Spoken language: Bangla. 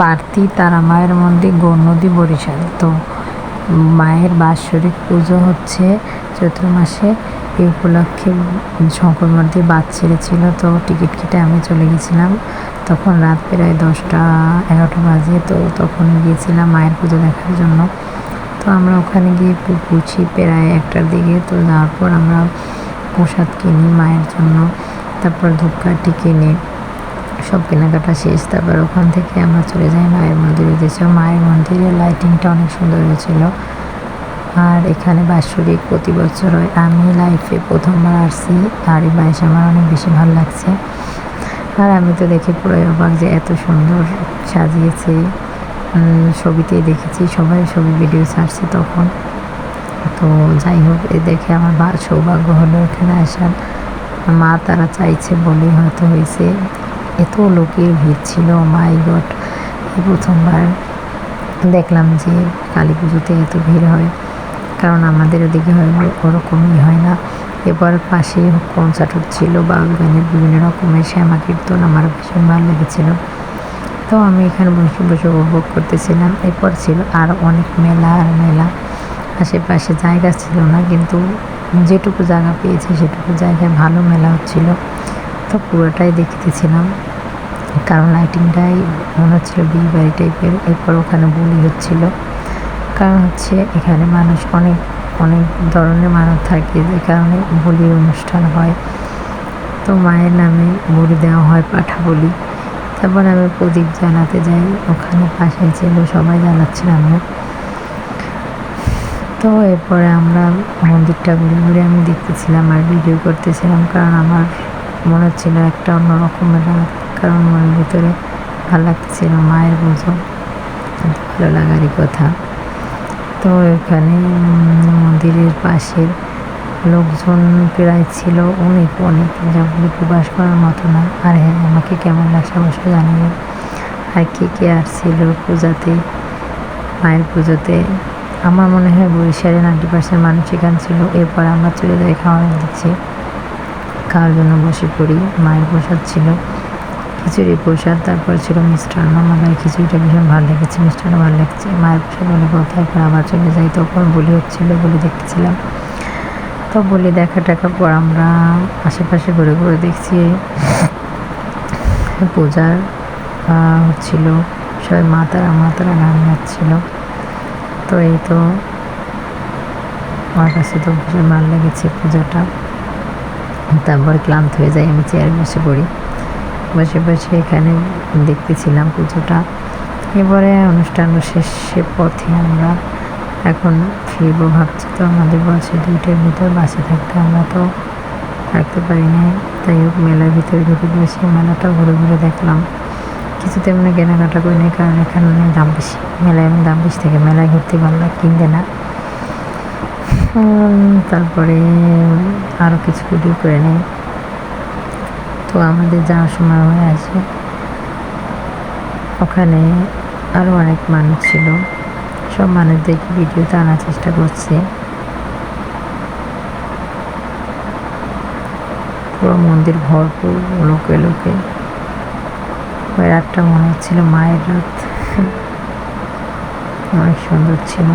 বাড়তি তারা মায়ের মন্দির গৌরনদী বরিশাল। তো মায়ের বাৎসরিক পুজো হচ্ছে চৈত্র মাসে। এই উপলক্ষে শঙ্কর মন্দির বাদ ছেড়েছিল, তো টিকিট কেটে আমি চলে গেছিলাম। তখন রাত প্রায় 10টা-11টা বাজে। তো তখন গিয়েছিলাম মায়ের পুজো দেখার জন্য। তো আমরা ওখানে গিয়ে পৌঁছি প্রায় 1টার দিকে। তো যাওয়ার পর আমরা প্রসাদ কিনি মায়ের জন্য, তারপর ধূপকাঠি কিনে সব কেনাকাটা শেষ। তারপর ওখান থেকে আমরা চলে যাই মায়ের মন্দিরে। যেসব মায়ের মন্দিরের লাইটিংটা অনেক সুন্দর হয়েছিল। আর এখানে বাৎসরিক প্রতি বছর হয়। আমি লাইফে প্রথমবার আসছি, আর এই বাইশ আমার অনেক বেশি ভালো লাগছে। আর আমি তো দেখে পুরোই অবাক যে এত সুন্দর সাজিয়েছে। ছবিতেই দেখেছি, সবাই ছবি ভিডিও ছাড়ছে তখন। তো যাই হোক, এ দেখে আমার সৌভাগ্য হলো এখানে আসার। মা তারা চাইছে বলেই হয়তো হয়েছে। এত লোকের ভিড় ছিল, মাই গড! এই প্রথমবার দেখলাম যে কালী পুজোতে এত ভিড় হয়, কারণ আমাদের ওদিকে হয় ওরকমই হয় না। এবার পাশেই কনসার্ট হচ্ছিল, বাউল গানের বিভিন্ন রকমের শ্যামা কীর্তন, আমার ভীষণ ভালো লেগেছিল। তো আমি এখানে বসে বসে উপভোগ করতেছিলাম। এরপর ছিল আর অনেক মেলা আর মেলা। আশেপাশে জায়গা ছিল না, কিন্তু যেটুকু জায়গা পেয়েছি সেটুকু জায়গায় ভালো মেলা হচ্ছিল। তো পুরোটাই দেখতেছিলাম, কারণ লাইটিংটাই মনে হচ্ছিল বিয়ে বাড়ি টাইপের। এরপর ওখানে বলি হচ্ছিল, কারণ হচ্ছে এখানে মানুষ অনেক অনেক ধরনের মানুষ থাকে, যে কারণে বলির অনুষ্ঠান হয়। তো মায়ের নামে বলি দেওয়া হয়, পাঠা বলি। তারপর আমি প্রদীপ জ্বালাতে যাই, ওখানে পাশে ছিল, সবাই জ্বালাচ্ছিলাম। তো এরপরে আমরা মন্দিরটা ঘুরে ঘুরে আমি দেখতেছিলাম আর ভিডিও করতেছিলাম, কারণ আমার মনে হচ্ছিল একটা অন্যরকমের, কারণ মনের ভিতরে ভালো লাগতেছিল মায়ের পুজো, ভালো লাগারই কথা। তো এখানে মন্দিরের পাশের লোকজন প্রায় ছিল অনেক অনেক, যেগুলি প্রকাশ করার মতো না। আর হ্যাঁ, আমাকে কেমন লাগছে অবশ্যই জানাবেন। আর কে আসছিল পূজাতে, মায়ের পুজোতে। আমার মনে হয় বরিশালের 90% মানুষ এখানে ছিল। এরপর আমরা চলে যাই খাওয়ার দিচ্ছি, খাওয়ার জন্য বসে পড়ি। মায়ের প্রসাদ ছিল খিচুড়ি প্রসাদ, তারপর ছিল মিষ্টান্ন। আমার খিচুড়িটা ভীষণ ভালো লেগেছে, মিষ্টান্ন ভালো লেগেছে। মায়ের প্রসাদ অনেক কথা। এরপর আবার চলে যাই, তখন বলি হচ্ছিলো, বলি দেখতেছিলাম। তো বলি দেখার পর আমরা আশেপাশে ঘুরে ঘুরে দেখছি পূজার হচ্ছিল, সবাই মা তারা গান গাচ্ছিল। তো এই তো আমার কাছে তো ভীষণ ভালো লেগেছে পূজাটা। তারপর ক্লান্ত হয়ে যাই, আমি চেয়ারে বসে পড়ি। বসে বসে এখানে দেখতেছিলাম পুজোটা। এবারে অনুষ্ঠান শেষের পথে আমরা এখন ফিরবো ভাবছি। তো আমাদের বসে 2টার ভিতর বাসে থাকতে আমরা তো থাকতে পারি না। তাই হোক, মেলার ভিতরে ঢুকে বসে মেলাটা ঘুরে ঘুরে দেখলাম। কিছু তেমনি কেনাকাটা করি না, কারণ এখানে দাম বেশি। মেলায় আমি দাম বেশি থাকে, মেলায় ঘুরতে ভালো লাগে, কিনতে না। তারপরে আরও কিছু ভিডিও করে নেই। তো আমাদের যাওয়ার সময় হয়ে আসে, ওখানে আরও অনেক মানুষ ছিল। সব মানুষদেরকে ভিডিওতে আনার চেষ্টা করছে। পুরো মন্দির ভরপুর লোকে লোকে। ওই রাতটা মনে হচ্ছিল মায়ের রাত, অনেক সুন্দর ছিল।